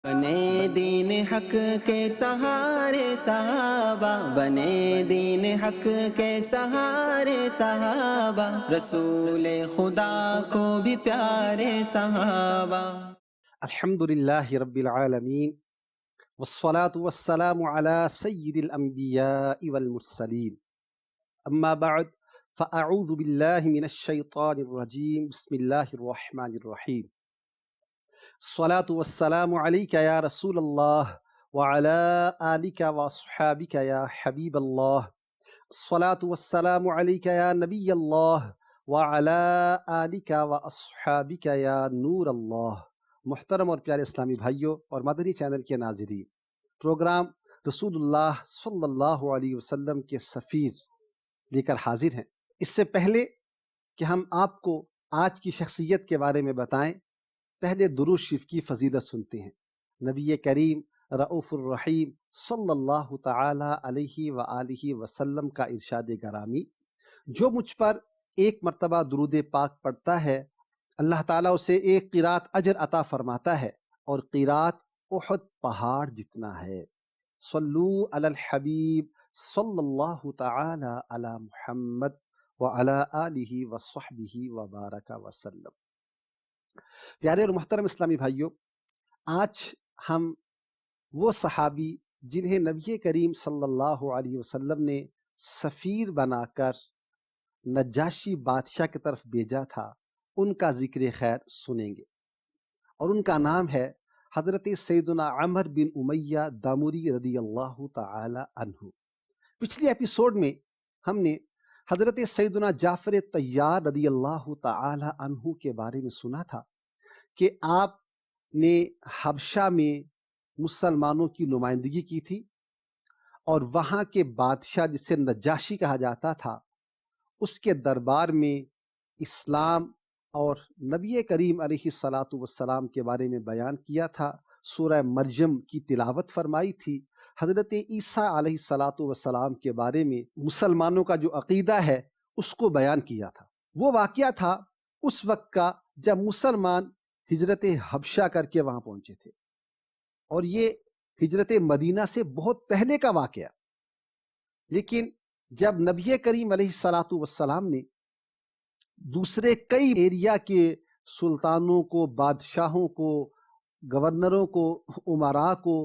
بنے دین حق کے سہارے صحابہ، بنے دین حق کے سہارے صحابہ، رسول خدا کو بھی پیارے صحابہ۔ الحمدللہ رب العالمین والصلاة والسلام على سید الانبیاء والمرسلین، اما بعد فاعوذ باللہ من الشیطان الرجیم، بسم اللہ الرحمن الرحیم۔ الصلاة والسلام علیک یا رسول اللہ وعلى آلک واصحابک یا حبیب اللہ، الصلاة والسلام علیک یا نبی اللہ وعلى آلک واصحابک یا نور اللہ۔ محترم اور پیارے اسلامی بھائیوں اور مدنی چینل کے ناظرین، پروگرام رسول اللہ صلی اللہ علیہ وسلم کے سفیر لے کر حاضر ہیں۔ اس سے پہلے کہ ہم آپ کو آج کی شخصیت کے بارے میں بتائیں، پہلے درود شریف کی فضیلت سنتے ہیں۔ نبی کریم رؤوف الرحیم صلی اللہ تعالی علیہ وآلہ وسلم کا ارشاد گرامی، جو مجھ پر ایک مرتبہ درود پاک پڑھتا ہے، اللہ تعالیٰ اسے ایک قرات اجر عطا فرماتا ہے، اور قرات احد پہاڑ جتنا ہے۔ صلو علی الحبیب صلی اللہ تعالی علی محمد وعلی آلہ وصحبہ وبارک وسلم۔ پیارے اور محترم اسلامی بھائیوں، آج ہم وہ صحابی جنہیں نبی کریم صلی اللہ علیہ وسلم نے سفیر بنا کر نجاشی بادشاہ کی طرف بھیجا تھا، ان کا ذکر خیر سنیں گے، اور ان کا نام ہے حضرت سیدنا عمر بن امیہ دامری رضی اللہ تعالی عنہ۔ پچھلی ایپیسوڈ میں ہم نے حضرت سیدنا جعفر طیار رضی اللہ تعالی عنہ کے بارے میں سنا تھا کہ آپ نے حبشہ میں مسلمانوں کی نمائندگی کی تھی، اور وہاں کے بادشاہ جسے نجاشی کہا جاتا تھا، اس کے دربار میں اسلام اور نبی کریم علیہ الصلاۃ والسلام کے بارے میں بیان کیا تھا، سورہ مریم کی تلاوت فرمائی تھی، حضرت عیسیٰ علیہ الصلاۃ والسلام کے بارے میں مسلمانوں کا جو عقیدہ ہے اس کو بیان کیا تھا۔ وہ واقعہ تھا اس وقت کا جب مسلمان ہجرت حبشہ کر کے وہاں پہنچے تھے، اور یہ ہجرت مدینہ سے بہت پہلے کا واقعہ۔ لیکن جب نبی کریم علیہ الصلاۃ والسلام نے دوسرے کئی ایریا کے سلطانوں کو، بادشاہوں کو، گورنروں کو، امراء کو،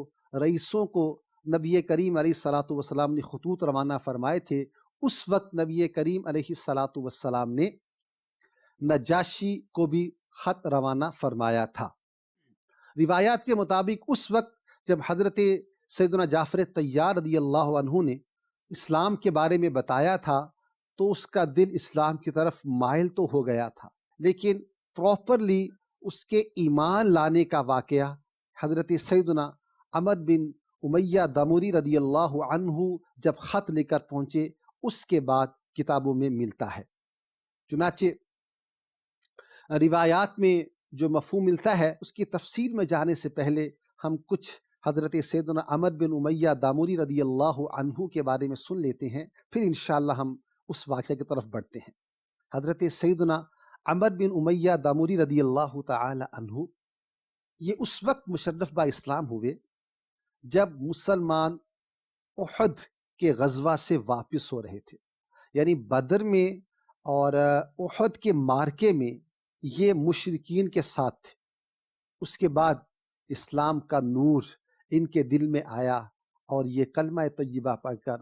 رئیسوں کو نبی کریم علیہ الصلاۃ والسلام نے خطوط روانہ فرمائے تھے، اس وقت نبی کریم علیہ الصلاۃ والسلام نے نجاشی کو بھی خط روانہ فرمایا تھا۔ روایات کے مطابق اس وقت جب حضرت سیدنا جعفر طیار رضی اللہ عنہ نے اسلام کے بارے میں بتایا تھا تو اس کا دل اسلام کی طرف مائل تو ہو گیا تھا، لیکن پراپرلی اس کے ایمان لانے کا واقعہ حضرت سیدنا عمر بن امیہ دامری رضی اللہ عنہ جب خط لے کر پہنچے، اس کے بعد کتابوں میں ملتا ہے۔ چنانچہ روایات میں جو مفہوم ملتا ہے اس کی تفسیر میں جانے سے پہلے ہم کچھ حضرت سیدنا عمر بن امیہ دامری رضی اللہ عنہ کے بارے میں سن لیتے ہیں، پھر انشاءاللہ ہم اس واقعہ کی طرف بڑھتے ہیں۔ حضرت سیدنا عمر بن امیہ دامری رضی اللہ تعالی عنہ یہ اس وقت مشرف با اسلام ہوئے جب مسلمان احد کے غزوہ سے واپس ہو رہے تھے، یعنی بدر میں اور احد کے مارکے میں یہ مشرکین کے ساتھ تھے۔ اس کے بعد اسلام کا نور ان کے دل میں آیا، اور یہ کلمہ طیبہ پڑھ کر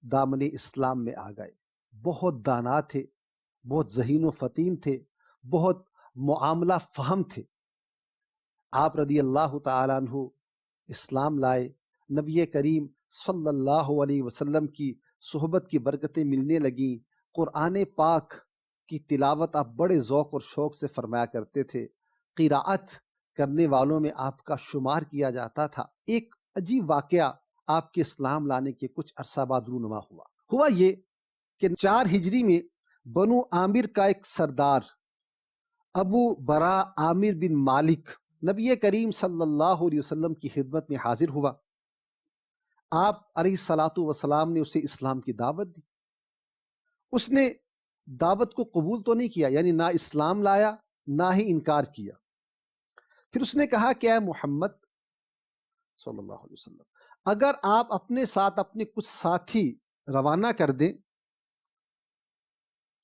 دامن اسلام میں آ گئے۔ بہت دانا تھے، بہت ذہین و فطین تھے، بہت معاملہ فہم تھے۔ آپ رضی اللہ تعالیٰ عنہ اسلام لائے، نبی کریم صلی اللہ علیہ وسلم کی صحبت کی برکتیں ملنے لگیں، قرآن پاک کی تلاوت آپ بڑے ذوق اور شوق سے فرمایا کرتے تھے، قراءت کرنے والوں میں آپ کا شمار کیا جاتا تھا۔ ایک عجیب واقعہ آپ کے اسلام لانے کے کچھ عرصہ بعد رونما ہوا یہ کہ 4 ہجری میں بنو عامر کا ایک سردار ابو برا عامر بن مالک نبی کریم صلی اللہ علیہ وسلم کی خدمت میں حاضر ہوا۔ آپ علیہ الصلاۃ والسلام نے اسے اسلام کی دعوت دی۔ اس نے دعوت کو قبول تو نہیں کیا، یعنی نہ اسلام لایا نہ ہی انکار کیا۔ پھر اس نے کہا کہ اے محمد، صلی اللہ علیہ وسلم، اگر آپ اپنے ساتھ اپنے کچھ ساتھی روانہ کر دیں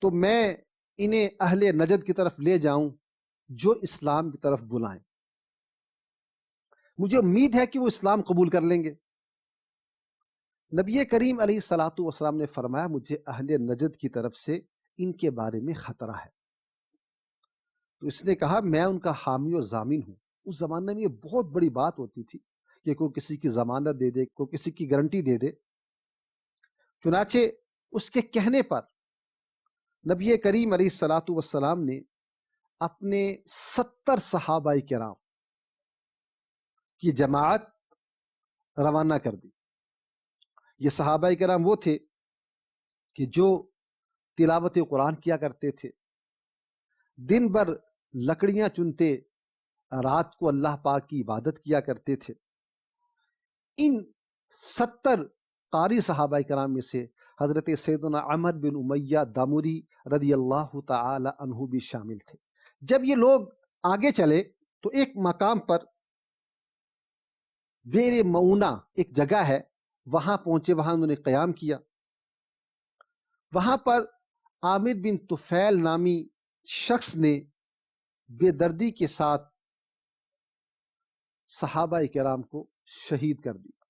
تو میں انہیں اہل نجد کی طرف لے جاؤں جو اسلام کی طرف بلائیں، مجھے امید ہے کہ وہ اسلام قبول کر لیں گے۔ نبی کریم علیہ الصلاۃ والسلام نے فرمایا مجھے اہل نجد کی طرف سے ان کے بارے میں خطرہ ہے۔ تو اس نے کہا میں ان کا حامی اور ضامن ہوں۔ اس زمانے میں یہ بہت بڑی بات ہوتی تھی کہ کوئی کسی کی ضمانت دے دے، کوئی کسی کی گارنٹی دے دے۔ چنانچہ اس کے کہنے پر نبی کریم علیہ الصلاۃ والسلام نے اپنے 70 صحابہ کرام کی جماعت روانہ کر دی۔ یہ صحابہ کرام وہ تھے کہ جو تلاوت قرآن کیا کرتے تھے، دن بھر لکڑیاں چنتے، رات کو اللہ پاک کی عبادت کیا کرتے تھے۔ ان 70 قاری صحابہ کرام میں سے حضرت سیدنا عمر بن امیہ دامری رضی اللہ تعالی عنہ بھی شامل تھے۔ جب یہ لوگ آگے چلے تو ایک مقام پر بیر معونہ ایک جگہ ہے، وہاں پہنچے، وہاں انہوں نے قیام کیا۔ وہاں پر عامر بن طفیل نامی شخص نے بے دردی کے ساتھ صحابہ کرام کو شہید کر دیا،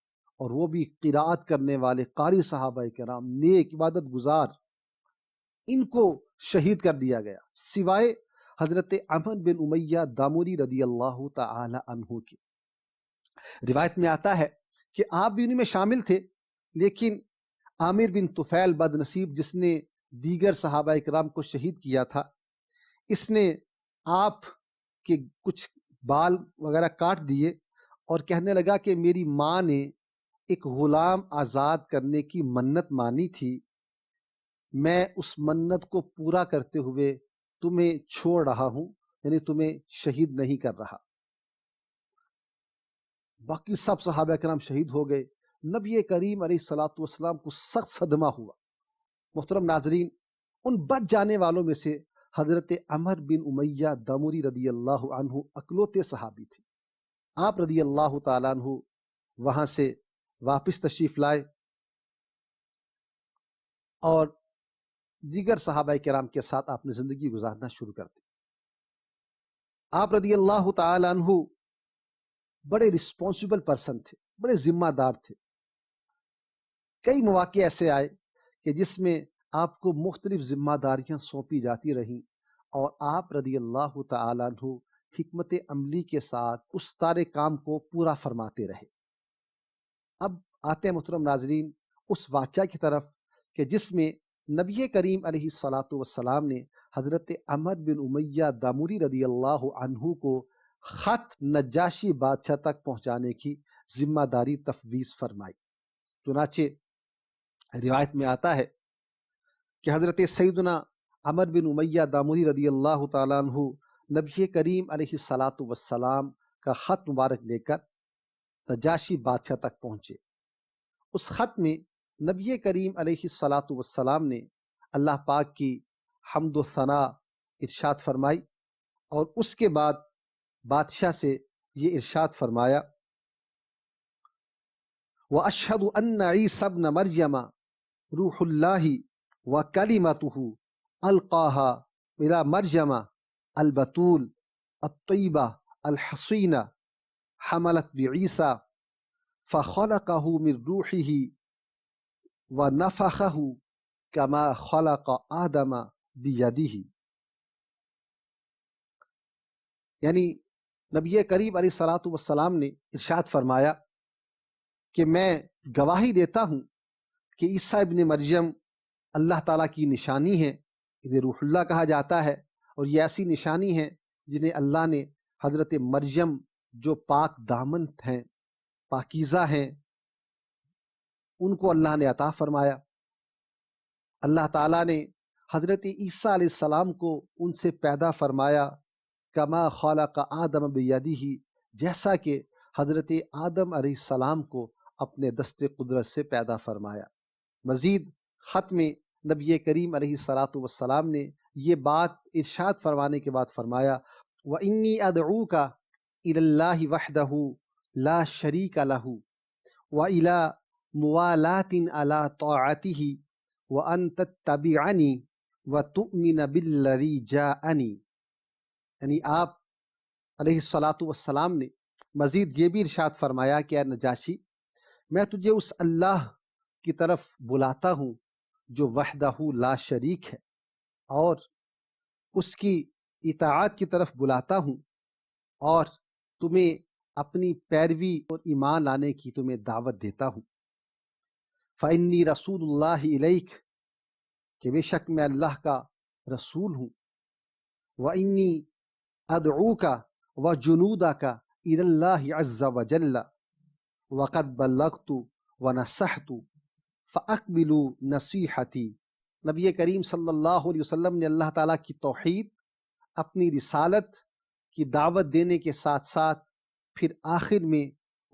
اور وہ بھی قرات کرنے والے قاری صحابہ کرام، نیک عبادت گزار، ان کو شہید کر دیا گیا سوائے حضرت عمر بن امیہ دامری رضی اللہ تعالی عنہ کی۔ روایت میں آتا ہے کہ آپ بھی انہیں میں شامل تھے، لیکن عامر بن طفیل بد نصیب جس نے دیگر صحابہ کرام کو شہید کیا تھا، اس نے آپ کے کچھ بال وغیرہ کاٹ دیے اور کہنے لگا کہ میری ماں نے ایک غلام آزاد کرنے کی منت مانی تھی، میں اس منت کو پورا کرتے ہوئے تمہیں چھوڑ رہا ہوں، یعنی تمہیں شہید نہیں کر رہا۔ باقی سب صحابہ کرام شہید ہو گئے۔ نبی کریم علیہ الصلاۃ والسلام کو سخت صدمہ ہوا۔ محترم ناظرین، ان بچ جانے والوں میں سے حضرت عمر بن امیہ دامری رضی اللہ عنہ اکلوتے صحابی تھے۔ آپ رضی اللہ تعالیٰ عنہ وہاں سے واپس تشریف لائے اور دیگر صحابہ کرام کے ساتھ آپ نے زندگی گزارنا شروع کر دی۔ آپ رضی اللہ تعالیٰ عنہ بڑے رسپانسبل پرسن تھے، بڑے ذمہ دار تھے۔ کئی مواقع ایسے آئے کہ جس میں آپ کو مختلف ذمہ داریاں سونپی جاتی رہیں، اور آپ رضی اللہ تعالیٰ عنہ حکمت عملی کے ساتھ اس سارے کام کو پورا فرماتے رہے۔ اب آتے ہیں محترم ناظرین اس واقعہ کی طرف کہ جس میں نبی کریم علیہ الصلاۃ والسلام نے حضرت عمر بن امیہ دامری رضی اللہ عنہ کو خط نجاشی بادشاہ تک پہنچانے کی ذمہ داری تفویض فرمائی۔ چنانچہ روایت میں آتا ہے کہ حضرت سیدنا عمر بن امیہ دامری رضی اللہ تعالیٰ عنہ نبی کریم علیہ الصلاۃ والسلام کا خط مبارک لے کر نجاشی بادشاہ تک پہنچے۔ اس خط میں نبی کریم علیہ الصلاۃ والسلام نے اللہ پاک کی حمد و ثنا ارشاد فرمائی، اور اس کے بعد بادشاہ سے یہ ارشاد فرمایا وَأَشْهَدُ أَنَّ عِيسَى ابْنَ مَرْيَمَ روح اللہ وَكَلِمَتُهُ أَلْقَاهَا إِلَى مَرْيَمَ البتول الطیبہ الحصینہ حملت بعیسیٰ فخلقه من روحه ونفخه كما خلق آدم بیدہ۔ یعنی نبی کریم علیہ الصلاۃ والسلام نے ارشاد فرمایا کہ میں گواہی دیتا ہوں کہ عیسیٰ ابن مریم اللہ تعالیٰ کی نشانی ہے، انہیں روح اللہ کہا جاتا ہے، اور یہ ایسی نشانی ہے جنہیں اللہ نے حضرت مریم جو پاک دامن ہیں، پاکیزہ ہیں، ان کو اللہ نے عطا فرمایا۔ اللہ تعالیٰ نے حضرت عیسیٰ علیہ السلام کو ان سے پیدا فرمایا کما خلق آدم بیدہ، جیسا کہ حضرت آدم علیہ السلام کو اپنے دست قدرت سے پیدا فرمایا۔ مزید خط میں نبی کریم علیہ الصلاۃ والسلام نے یہ بات ارشاد فرمانے کے بعد فرمایا وَإِنِّي أَدْعُوكَ إِلَى اللَّهِ وَحْدَهُ لا شریک لہ وإلی موالات علی طاعتہ وأن تتبعنی وتؤمن بالذی جاءنی. یعنی آپ علیہ الصلاۃ والسلام نے مزید یہ بھی ارشاد فرمایا کہ اے نجاشی، میں تجھے اس اللہ کی طرف بلاتا ہوں جو وحدہ لا شریک ہے، اور اس کی اطاعت کی طرف بلاتا ہوں، اور تمہیں اپنی پیروی اور ایمان لانے کی تمہیں دعوت دیتا ہوں. فإنی رسول اللہ الیک، کہ بے شک میں اللہ کا رسول ہوں. وإنی ادعوک وجنودک الی اللہ عز وجل وقد بلغت ونصحت فاقبلوا نصیحتی. نبی کریم صلی اللہ علیہ وسلم نے اللہ تعالیٰ کی توحید، اپنی رسالت کی دعوت دینے کے ساتھ ساتھ پھر آخر میں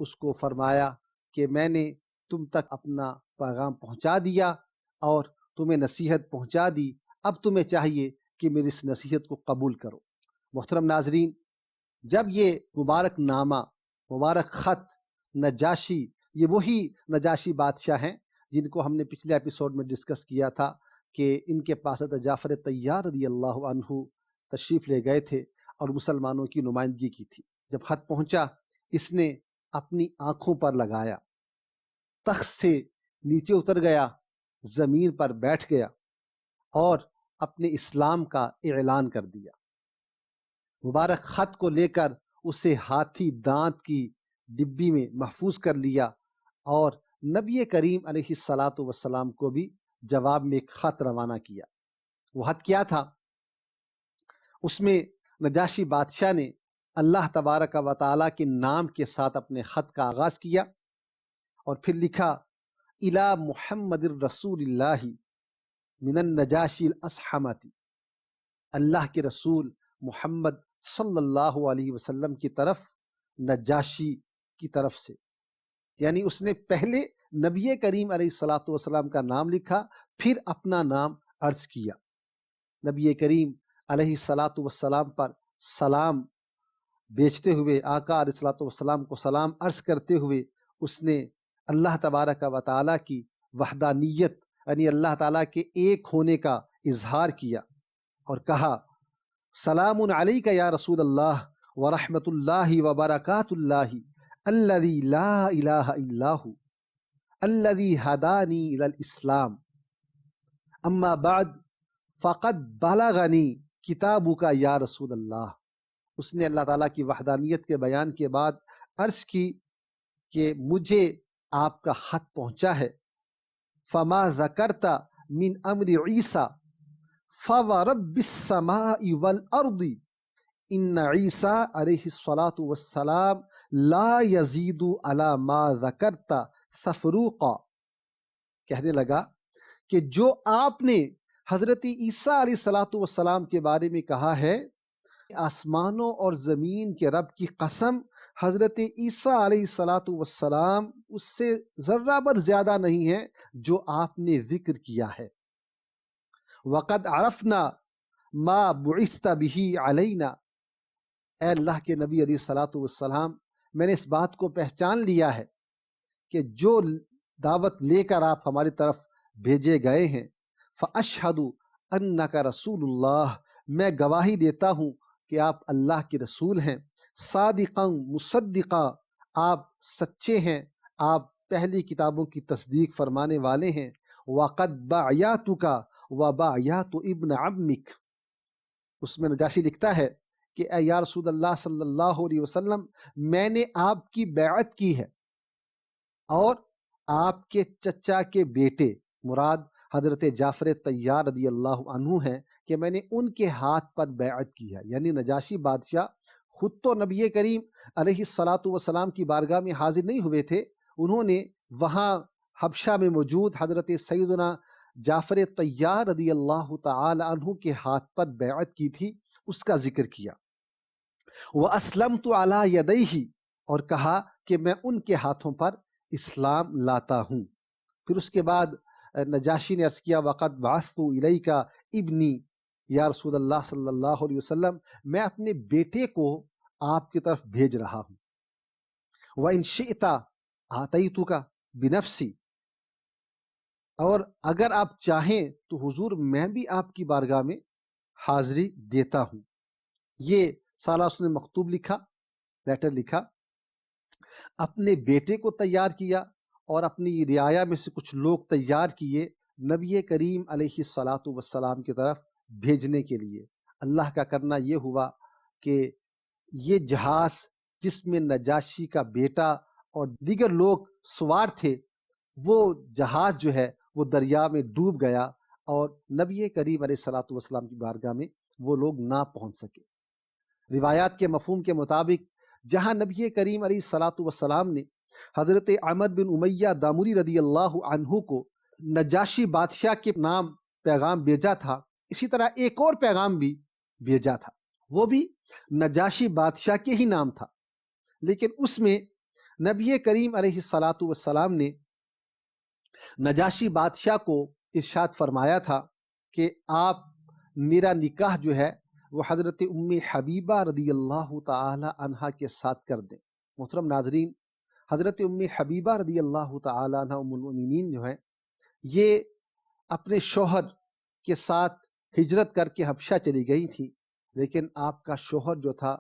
اس کو فرمایا کہ میں نے تم تک اپنا پیغام پہنچا دیا اور تمہیں نصیحت پہنچا دی، اب تمہیں چاہیے کہ میری اس نصیحت کو قبول کرو. محترم ناظرین، جب یہ مبارک نامہ، مبارک خط نجاشی، یہ وہی نجاشی بادشاہ ہیں جن کو ہم نے پچھلے ایپیسوڈ میں ڈسکس کیا تھا کہ ان کے پاس حضرت جعفر طیار رضی اللہ عنہ تشریف لے گئے تھے اور مسلمانوں کی نمائندگی کی تھی. جب خط پہنچا، اس نے اپنی آنکھوں پر لگایا، تخت سے نیچے اتر گیا، زمین پر بیٹھ گیا اور اپنے اسلام کا اعلان کر دیا. مبارک خط کو لے کر اسے ہاتھی دانت کی ڈبی میں محفوظ کر لیا اور نبی کریم علیہ الصلاۃ والسلام کو بھی جواب میں ایک خط روانہ کیا. وہ خط کیا تھا؟ اس میں نجاشی بادشاہ نے اللہ تبارک و تعالیٰ کے نام کے ساتھ اپنے خط کا آغاز کیا اور پھر لکھا الی محمد الرسول اللہ من النجاشی الاصحمتی، اللہ کے رسول محمد صلی اللہ علیہ وسلم کی طرف نجاشی کی طرف سے. یعنی اس نے پہلے نبی کریم علیہ الصلاۃ والسلام کا نام لکھا، پھر اپنا نام عرض کیا. نبی کریم علیہ الصلاۃ والسلام پر سلام بیچتے ہوئے، آقا علیہ الصلاۃ والسلام کو سلام عرض کرتے ہوئے اس نے اللہ تبارک و تعالیٰ کی وحدانیت، یعنی اللہ تعالیٰ کے ایک ہونے کا اظہار کیا اور کہا سلام علیک یا رسول اللہ ورحمۃ اللہ وبرکاتہ اللہ الذی لا الہ الا ہو الذی ہدانی الی الاسلام اما بعد فقد بلغنی کتابک یا رسول اللہ. اس نے اللہ تعالیٰ کی وحدانیت کے بیان کے بعد عرض کی کہ مجھے آپ کا خط پہنچا ہے. فما ذکرت من امر عیسیٰ فورب السماء والارض ان عیسیٰ علیہ الصلاۃ والسلام لا یزید علی ما ذکرت سفروقا. کہنے لگا کہ جو آپ نے حضرت عیسیٰ علیہ الصلاۃ والسلام کے بارے میں کہا ہے، آسمانوں اور زمین کے رب کی قسم، حضرت عیسیٰ علیہ الصلاۃ والسلام اس سے ذرہ بر زیادہ نہیں ہے جو آپ نے ذکر کیا ہے. وقد عرفنا ما بعثت به علینا، اے اللہ کے نبی علیہ الصلاۃ والسلام، میں نے اس بات کو پہچان لیا ہے کہ جو دعوت لے کر آپ ہماری طرف بھیجے گئے ہیں. فاشہد انک رسول اللہ، میں گواہی دیتا ہوں کہ آپ اللہ کے رسول ہیں. صادقا مصدقا، آپ سچے ہیں، آپ پہلی کتابوں کی تصدیق فرمانے والے ہیں. وقد باعیاتک وباعیات ابن عمک، اس میں نجاشی لکھتا ہے کہ اے یا رسول اللہ صلی اللہ علیہ وسلم، میں نے آپ کی بیعت کی ہے اور آپ کے چچا کے بیٹے، مراد حضرت جعفر طیار رضی اللہ عنہ ہیں، کہ میں نے ان کے ہاتھ پر بیعت کی ہے. یعنی نجاشی بادشاہ خود تو نبی کریم علیہ الصلاۃ والسلام کی بارگاہ میں حاضر نہیں ہوئے تھے، انہوں نے وہاں حبشہ میں موجود حضرت سیدنا جعفر طیار رضی اللہ تعالی عنہ کے ہاتھ پر بیعت کی تھی، اس کا ذکر کیا. وَأَسْلَمْتُ عَلَى يَدَيْهِ، اور کہا کہ میں ان کے ہاتھوں پر اسلام لاتا ہوں. پھر اس کے بعد نجاشی نے عرض کیا وَقَدْ بَعَثْتُ إِلَيْكَ ابنی، یا رسول اللہ صلی اللہ علیہ وسلم، میں اپنے بیٹے کو آپ کی طرف بھیج رہا ہوں. وَإِن شِئْتَ آتَيْتُكَ بِنَفْسِي، اور اگر آپ چاہیں تو حضور میں بھی آپ کی بارگاہ میں حاضری دیتا ہوں۔ یہ سالہ اس نے مکتوب لکھا، لیٹر لکھا، اپنے بیٹے کو تیار کیا اور اپنی رعایا میں سے کچھ لوگ تیار کیے نبی کریم علیہ الصلاۃ والسلام کی طرف بھیجنے کے لیے۔ اللہ کا کرنا یہ ہوا کہ یہ جہاز جس میں نجاشی کا بیٹا اور دیگر لوگ سوار تھے، وہ جہاز جو ہے وہ دریا میں ڈوب گیا اور نبی کریم علیہ الصلاۃ والسلام کی بارگاہ میں وہ لوگ نہ پہنچ سکے۔ روایات کے مفہوم کے مطابق جہاں نبی کریم علیہ الصلاۃ والسلام نے حضرت عمر بن امیہ دامری رضی اللہ عنہ کو نجاشی بادشاہ کے نام پیغام بھیجا تھا، اسی طرح ایک اور پیغام بھی بھیجا تھا، وہ بھی نجاشی بادشاہ کے ہی نام تھا، لیکن اس میں نبی کریم علیہ الصلاۃ والسلام نے نجاشی بادشاہ کو ارشاد فرمایا تھا کہ آپ میرا نکاح جو ہے وہ حضرت ام حبیبہ رضی اللہ تعالی عنہا کے ساتھ کر دیں۔ محترم ناظرین، حضرت ام حبیبہ رضی اللہ تعالی عنہ ام المؤمنین جو ہیں، یہ اپنے شوہر کے ساتھ ہجرت کر کے حبشہ چلی گئی تھیں، لیکن آپ کا شوہر جو تھا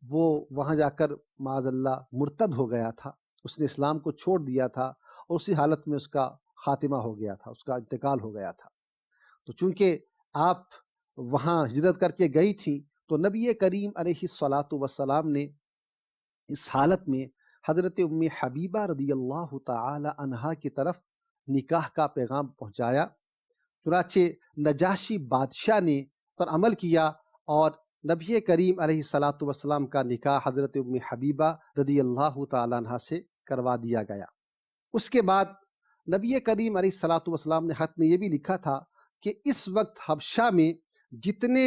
وہ وہاں جا کر معاذ اللہ مرتد ہو گیا تھا، اس نے اسلام کو چھوڑ دیا تھا اور اسی حالت میں اس کا خاتمہ ہو گیا تھا، اس کا انتقال ہو گیا تھا۔ تو چونکہ آپ وہاں ہجرت کر کے گئی تھیں تو نبی کریم علیہ الصلاۃ والسلام نے اس حالت میں حضرت ام حبیبہ رضی اللہ تعالی عنہا کی طرف نکاح کا پیغام پہنچایا۔ چنانچہ نجاشی بادشاہ نے پر عمل کیا اور نبی کریم علیہ الصلاۃ والسلام کا نکاح حضرت ام حبیبہ رضی اللہ تعالی عنہا سے کروا دیا گیا۔ اس کے بعد نبی کریم علیہ الصلاۃ والسلام نے خط میں یہ بھی لکھا تھا کہ اس وقت حبشہ میں جتنے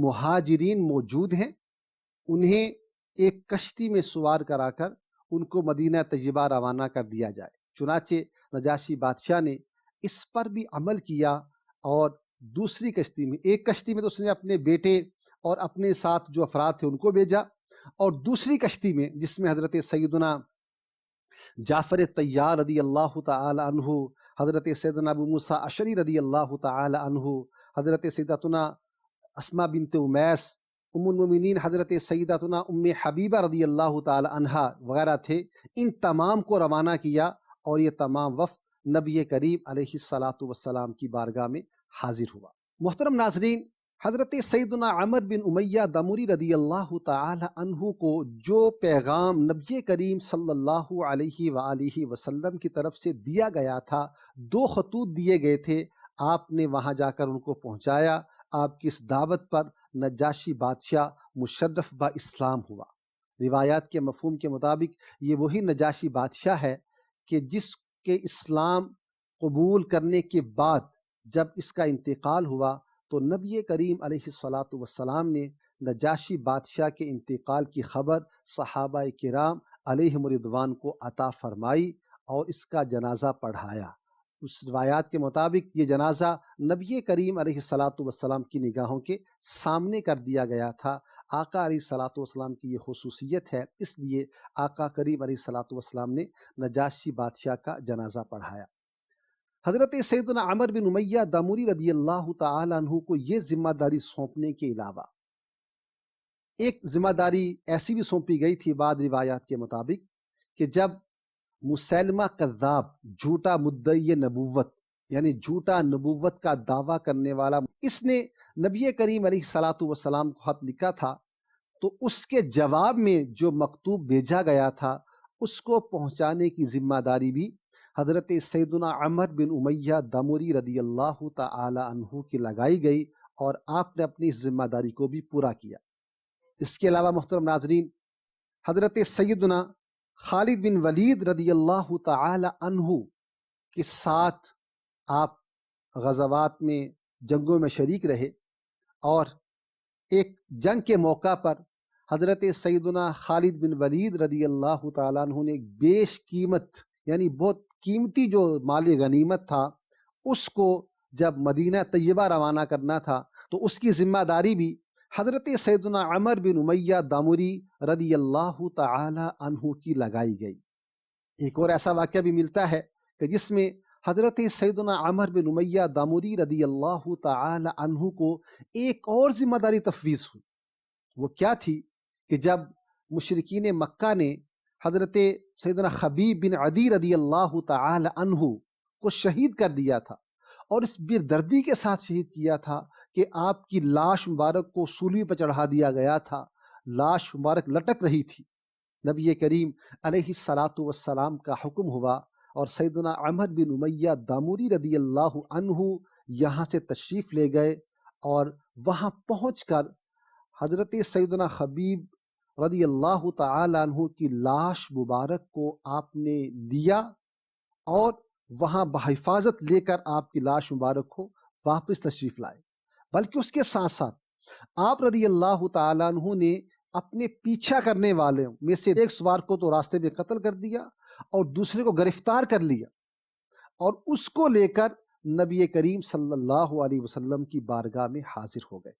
مہاجرین موجود ہیں انہیں ایک کشتی میں سوار کرا کر ان کو مدینہ طیبہ روانہ کر دیا جائے۔ چنانچہ نجاشی بادشاہ نے اس پر بھی عمل کیا اور دوسری کشتی میں، ایک کشتی میں تو اس نے اپنے بیٹے اور اپنے ساتھ جو افراد تھے ان کو بھیجا، اور دوسری کشتی میں جس میں حضرت سیدنا جعفر طیار رضی اللہ تعالی عنہ، حضرت سیدنا ابو موسیٰ اشعری رضی اللہ تعالی عنہ، حضرت سیدتنا اسماء بنت امیس، ام المؤمنین حضرت سیدتنا ام حبیبہ رضی اللہ تعالی عنہا وغیرہ تھے، ان تمام کو روانہ کیا اور یہ تمام وفد نبی کریم علیہ الصلاۃ والسلام کی بارگاہ میں حاضر ہوا۔ محترم ناظرین، حضرت سیدنا عمر بن امیہ دمری رضی اللہ تعالی عنہ کو جو پیغام نبی کریم صلی اللہ علیہ وآلہ وسلم کی طرف سے دیا گیا تھا، 2 خطوط دیے گئے تھے، آپ نے وہاں جا کر ان کو پہنچایا۔ آپ کی اس دعوت پر نجاشی بادشاہ مشرف با اسلام ہوا۔ روایات کے مفہوم کے مطابق یہ وہی نجاشی بادشاہ ہے کہ جس کے اسلام قبول کرنے کے بعد جب اس کا انتقال ہوا تو نبی کریم علیہ الصلاۃ والسلام نے نجاشی بادشاہ کے انتقال کی خبر صحابہ کرام علیہم رضوان کو عطا فرمائی اور اس کا جنازہ پڑھایا۔ اس روایات کے مطابق یہ جنازہ نبی کریم علیہ الصلاۃ والسلام کی نگاہوں کے سامنے کر دیا گیا تھا۔ آقا علیہ الصلاۃ والسلام کی یہ خصوصیت ہے، اس لیے آقا کریم علیہ الصلاۃ والسلام نے نجاشی بادشاہ کا جنازہ پڑھایا۔ حضرت سیدنا عمر بن امیہ دامری رضی اللہ تعالی عنہ کو یہ ذمہ داری سونپنے کے علاوہ ایک ذمہ داری ایسی بھی سونپی گئی تھی بعض روایات کے مطابق کہ جب مسیلمہ کذاب، جھوٹا مدعی نبوت، یعنی جھوٹا نبوت کا دعویٰ کرنے والا، اس نے نبی کریم علیہ الصلاۃ والسلام کو خط لکھا تھا، تو اس کے جواب میں جو مکتوب بھیجا گیا تھا اس کو پہنچانے کی ذمہ داری بھی حضرت سیدنا عمر بن امیہ دمری رضی اللہ تعالی عنہ کی لگائی گئی اور آپ نے اپنی اس ذمہ داری کو بھی پورا کیا۔ اس کے علاوہ محترم ناظرین، حضرت سیدنا خالد بن ولید رضی اللہ تعالی عنہ کے ساتھ آپ غزوات میں، جنگوں میں شریک رہے، اور ایک جنگ کے موقع پر حضرت سیدنا خالد بن ولید رضی اللہ تعالیٰ عنہ نے بیش قیمت، یعنی بہت قیمتی جو مال غنیمت تھا، اس کو جب مدینہ طیبہ روانہ کرنا تھا تو اس کی ذمہ داری بھی حضرت سیدنا عمر بن امیہ دامری رضی اللہ تعالی عنہ کی لگائی گئی۔ ایک اور ایسا واقعہ بھی ملتا ہے کہ جس میں حضرت سیدنا عمر بن امیہ دامری رضی اللہ تعالی عنہ کو ایک اور ذمہ داری تفویض ہوئی۔ وہ کیا تھی کہ جب مشرکین مکہ نے حضرت سیدنا خبیب بن عدی رضی اللہ تعالی عنہ کو شہید کر دیا تھا، اور اس بردردی کے ساتھ شہید کیا تھا کہ آپ کی لاش مبارک کو صلیب پر چڑھا دیا گیا تھا، لاش مبارک لٹک رہی تھی، نبی کریم علیہ الصلاۃ والسلام کا حکم ہوا اور سیدنا عمر بن امیہ دامری رضی اللہ عنہ یہاں سے تشریف لے گئے، اور وہاں پہنچ کر حضرت سیدنا خبیب رضی اللہ تعالی عنہ کی لاش مبارک کو آپ نے لیا اور وہاں بحفاظت لے کر آپ کی لاش مبارک کو واپس تشریف لائے۔ بلکہ اس کے ساتھ ساتھ آپ رضی اللہ تعالیٰ عنہ نے اپنے پیچھا کرنے والوں میں سے ایک سوار کو تو راستے میں قتل کر دیا اور دوسرے کو گرفتار کر لیا، اور اس کو لے کر نبی کریم صلی اللہ علیہ وسلم کی بارگاہ میں حاضر ہو گئے۔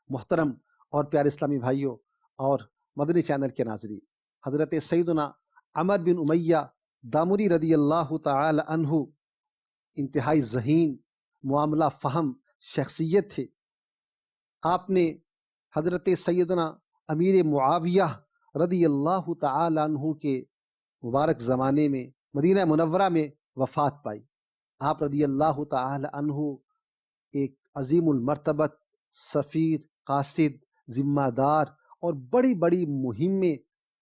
محترم اور پیارے اسلامی بھائیوں اور مدنی چینل کے ناظرین، حضرت سیدنا عمر بن امیہ دامری رضی اللہ تعالی عنہ انتہائی ذہین، معاملہ فہم شخصیت تھے۔ آپ نے حضرت سیدنا امیر معاویہ رضی اللہ تعالی عنہ کے مبارک زمانے میں مدینہ منورہ میں وفات پائی۔ آپ رضی اللہ تعالی عنہ ایک عظیم المرتبت سفیر، قاصد، ذمہ دار اور بڑی بڑی مہمیں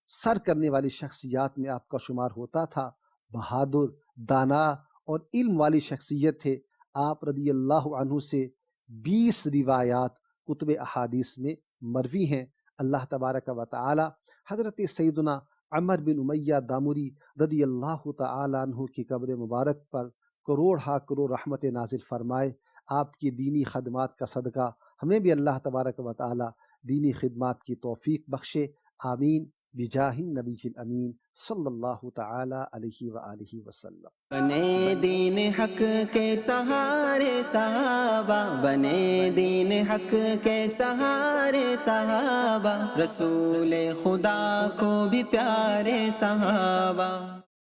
سر کرنے والی شخصیات میں آپ کا شمار ہوتا تھا۔ بہادر، دانا اور علم والی شخصیت تھے۔ آپ رضی اللہ عنہ سے 20 روایات کتب احادیث میں مروی ہیں۔ اللہ تبارک و تعالی حضرت سیدنا عمر بن امیہ دامری رضی اللہ تعالی عنہ کی قبر مبارک پر کروڑ ہا کروڑ رحمت نازل فرمائے۔ آپ کی دینی خدمات کا صدقہ ہمیں بھی اللہ تبارک و تعالی دینی خدمات کی توفیق بخشے، آمین، بجاہ النبی الامین صلی اللہ تعالی علیہ وآلہ وسلم۔ بنے دین حق کے سہارے صحابہ، بنے دین حق کے سہارے صحابہ، رسول خدا کو بھی پیارے صحابہ۔